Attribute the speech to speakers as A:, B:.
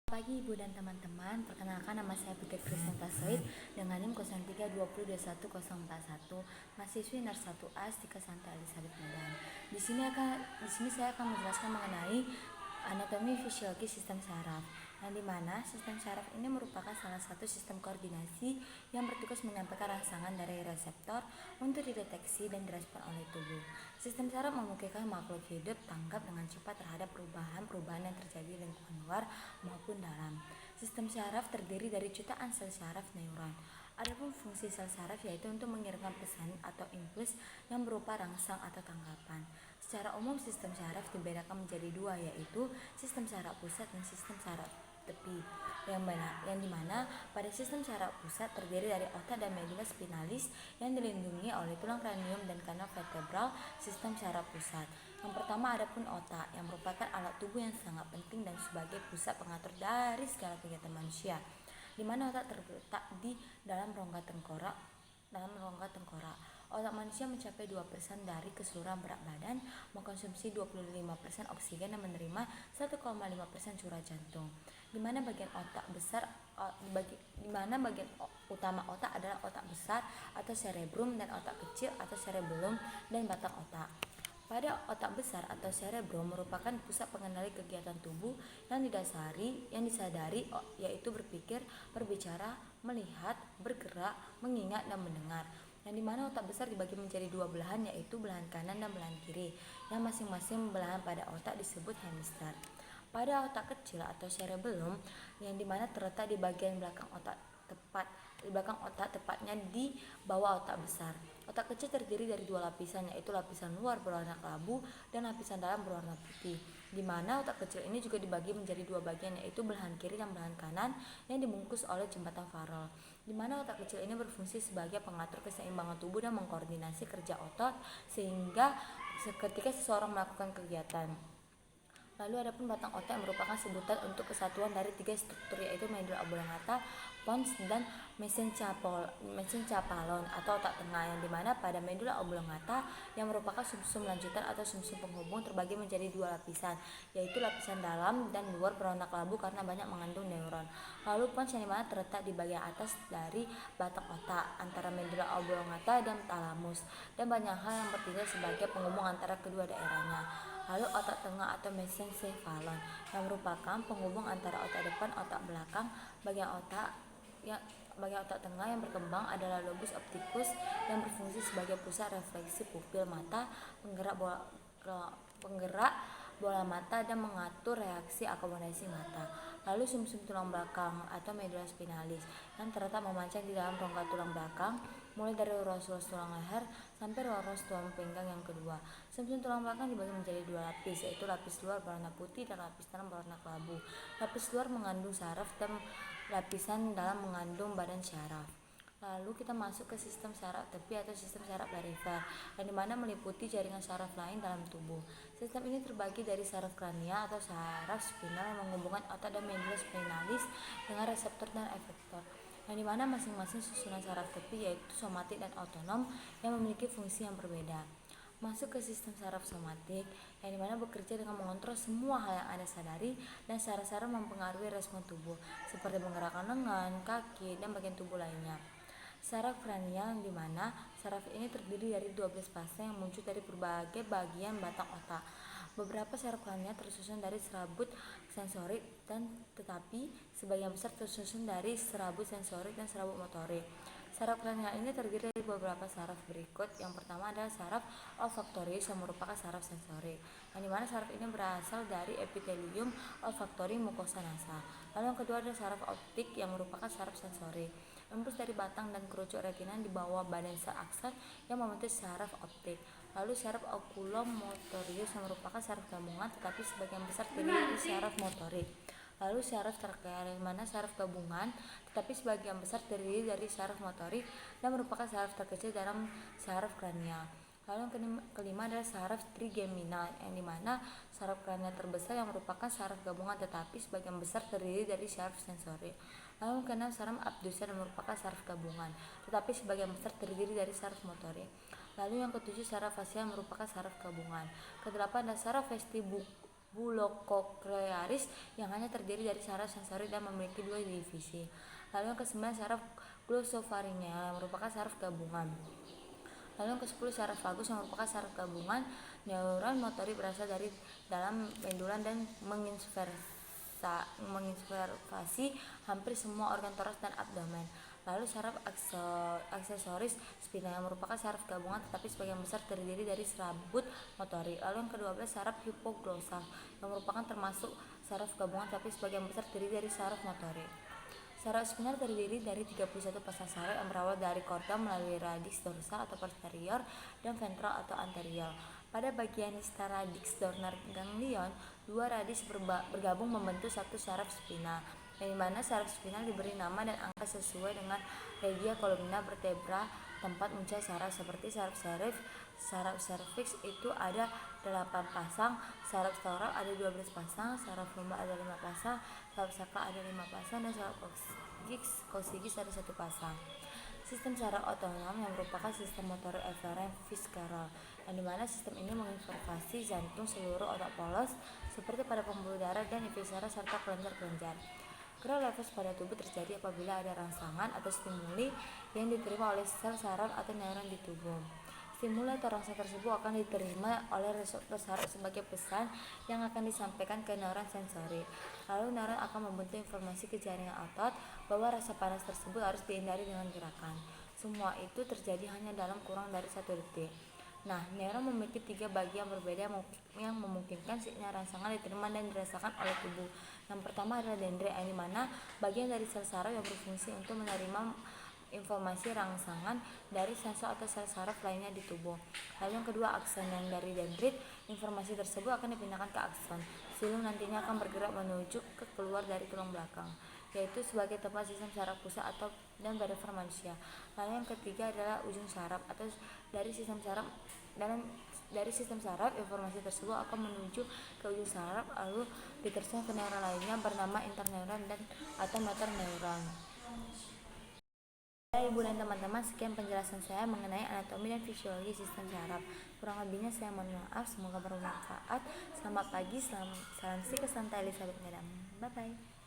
A: Pagi Ibu dan teman-teman, perkenalkan nama saya Putri Krisnanta Soid dengan NIM 03202101, mahasiswi NAR 1A Stika Santa Elizabeth Medan. Di sini saya akan menjelaskan mengenai anatomi fisiologi sistem saraf, yang dimana sistem saraf ini merupakan salah satu sistem koordinasi yang bertugas menyampaikan rangsangan dari reseptor untuk dideteksi dan direspon oleh tubuh. Sistem saraf memungkinkan makhluk hidup tanggap dengan cepat terhadap perubahan-perubahan yang terjadi di lingkungan luar maupun dalam. Sistem saraf terdiri dari jutaan sel saraf neuron. Adapun fungsi sel saraf yaitu untuk mengirimkan pesan atau impuls yang berupa rangsang atau tangkapan. Secara umum sistem saraf dibedakan menjadi dua, yaitu sistem saraf pusat dan sistem saraf tepi, yang dimana pada sistem saraf pusat terdiri dari otak dan medula spinalis yang dilindungi oleh tulang kranium dan kanal vertebral sistem saraf pusat. Yang pertama adapun otak, yang merupakan alat tubuh yang sangat penting dan sebagai pusat pengatur dari segala kegiatan manusia, di mana otak terletak di dalam rongga tengkorak. Otak manusia mencapai 2% dari keseluruhan berat badan, mengkonsumsi 25% oksigen dan menerima 1,5% curah jantung. Di mana bagian utama otak adalah otak besar atau cerebrum dan otak kecil atau cerebellum dan batang otak. Pada otak besar atau cerebrum merupakan pusat pengendali kegiatan tubuh yang disadari, yaitu berpikir, berbicara, melihat, bergerak, mengingat, dan mendengar. Yang dimana otak besar dibagi menjadi dua belahan, yaitu belahan kanan dan belahan kiri, yang masing-masing belahan pada otak disebut hemisfer. Pada otak kecil atau cerebellum, yang dimana terletak di bagian belakang otak, tepatnya di bawah otak besar. Otak kecil terdiri dari dua lapisan, yaitu lapisan luar berwarna kelabu dan lapisan dalam berwarna putih, di mana otak kecil ini juga dibagi menjadi dua bagian, yaitu belahan kiri dan belahan kanan yang dibungkus oleh jembatan Farrell, di mana otak kecil ini berfungsi sebagai pengatur keseimbangan tubuh dan mengkoordinasi kerja otot sehingga ketika seseorang melakukan kegiatan. Lalu adapun batang otak yang merupakan sebutan untuk kesatuan dari tiga struktur, yaitu medula oblongata, pons, dan mesencephalon atau otak tengah, yang dimana pada medula oblongata yang merupakan sumsum lanjutan atau sumsum penghubung terbagi menjadi dua lapisan, yaitu lapisan dalam dan luar berwarna kelabu karena banyak mengandung neuron. Lalu pons yang dimana terletak di bagian atas dari batang otak antara medula oblongata dan talamus, dan banyak hal yang bertindak sebagai penghubung antara kedua daerahnya. Lalu otak tengah atau mesencephalon yang merupakan penghubung antara otak depan otak belakang. Bagian otak tengah yang berkembang adalah lobus opticus yang berfungsi sebagai pusat refleksi pupil mata, penggerak bola mata, dan mengatur reaksi akomodasi mata. Lalu sumsum tulang belakang atau medula spinalis yang terletak memanjang di dalam rongga tulang belakang, mulai dari ruas-ruas tulang leher sampai ruas-ruas tulang pinggang yang kedua. Sumsum tulang belakang dibagi menjadi dua lapis, yaitu lapis luar berwarna putih dan lapis dalam berwarna kelabu. Lapis luar mengandung saraf dan lapisan dalam mengandung badan syaraf. Lalu kita masuk ke sistem saraf tepi atau sistem saraf perifer, yang dimana meliputi jaringan saraf lain dalam tubuh. Sistem ini terbagi dari saraf krania atau saraf spinal yang menghubungkan otak dan medula spinalis dengan reseptor dan efektor, yang dimana masing-masing susunan saraf tepi yaitu somatik dan otonom yang memiliki fungsi yang berbeda. Masuk ke sistem saraf somatik, yang dimana bekerja dengan mengontrol semua hal yang Anda sadari, dan secara mempengaruhi respon tubuh seperti menggerakkan lengan, kaki, dan bagian tubuh lainnya. Saraf kranial, yang dimana saraf ini terdiri dari 12 fase yang muncul dari berbagai bagian batang otak. Beberapa saraf kranial tersusun dari serabut sensorik tetapi sebagian besar tersusun dari serabut sensorik dan serabut motorik. Saraf kranial ini terdiri dari beberapa saraf berikut. Yang pertama adalah saraf olfaktorius yang merupakan saraf sensorik, yang dimana saraf ini berasal dari epitelium olfaktori mukosa nasal. Lalu yang kedua adalah saraf optik yang merupakan saraf sensorik. Impuls dari batang dan kerucut retina di bawah badan sel akson yang membentuk saraf optik. Lalu saraf oculomotorius yang merupakan saraf gabungan tetapi sebagian besar terdiri dari saraf motorik. Lalu saraf trakea, yang mana saraf gabungan tetapi sebagian besar terdiri dari saraf motorik dan merupakan saraf terkecil dalam saraf kranial. Lalu yang kelima adalah saraf trigeminal, yang dimana saraf kranial terbesar yang merupakan saraf gabungan tetapi sebagian besar terdiri dari saraf sensorik. Lalu yang keenam saraf abducer yang merupakan saraf gabungan tetapi sebagian besar terdiri dari saraf motorik. Lalu yang ketujuh saraf facial yang merupakan saraf gabungan. Kedelapan adalah saraf bulococlearis yang hanya terdiri dari saraf sensori dan memiliki 2 divisi. Lalu yang ke-9 saraf glossopharyngeal yang merupakan saraf gabungan. Lalu yang ke-10 saraf vagus yang merupakan saraf gabungan. Neuron motorik berasal dari dalam medula dan menginnervasi hampir semua organ toraks dan abdomen. Lalu saraf aksesoris spinal yang merupakan saraf gabungan tetapi sebagian besar terdiri dari serabut motorik. Lalu yang ke-12 saraf hipoglossal yang merupakan termasuk saraf gabungan tetapi sebagian besar terdiri dari saraf motorik. Saraf spinal terdiri dari 31 pasang saraf yang berawal dari korda melalui radix dorsal atau posterior dan ventral atau anterior. Pada bagian distal radix donor ganglion, 2 radix bergabung membentuk satu saraf spinal, yang dimana saraf spinal diberi nama dan angka sesuai dengan regia columna vertebra tempat munculnya saraf, seperti saraf cervix itu ada 8 pasang, saraf thorax ada 12 pasang, saraf lumbar ada 5 pasang, saraf sakral ada 5 pasang, dan saraf coccygeus ada 1 pasang. Sistem saraf otonom yang merupakan sistem motorik eferen visceral, yang dimana sistem ini menginnervasi jantung, seluruh otak polos seperti pada pembuluh darah dan viscera serta kelenjar-kelenjar. Gerak refleks pada tubuh terjadi apabila ada rangsangan atau stimuli yang diterima oleh sel saraf atau neuron di tubuh. Stimuli atau rangsangan tersebut akan diterima oleh reseptor saraf sebagai pesan yang akan disampaikan ke neuron sensori. Lalu neuron akan membentuk informasi ke jaringan otot bahwa rasa panas tersebut harus dihindari dengan gerakan. Semua itu terjadi hanya dalam kurang dari 1 detik. Nah, neuron memiliki 3 bagian berbeda yang memungkinkan sinyal rangsangan diterima dan dirasakan oleh tubuh. Yang pertama adalah dendrit, yang dimana bagian dari sel saraf yang berfungsi untuk menerima informasi rangsangan dari sensor atau sel saraf lainnya di tubuh. Lalu yang kedua akson, yang dari dendrit informasi tersebut akan dipindahkan ke akson. Silum nantinya akan bergerak menuju ke keluar dari tulang belakang, yaitu sebagai tempat sistem saraf pusat dan berakar manusia. Lalu yang ketiga adalah ujung saraf atau dari sistem saraf, dan dari sistem saraf informasi tersebut akan menuju ke ujung saraf lalu diteruskan ke neuron lainnya bernama interneuron dan atau motor neuron. Ya, Ibu dan teman-teman, sekian penjelasan saya mengenai anatomi dan fisiologi sistem saraf. Kurang lebihnya saya mohon maaf, semoga bermanfaat. Selamat pagi, salam si kesantai Elizabeth Gadam. Bye bye.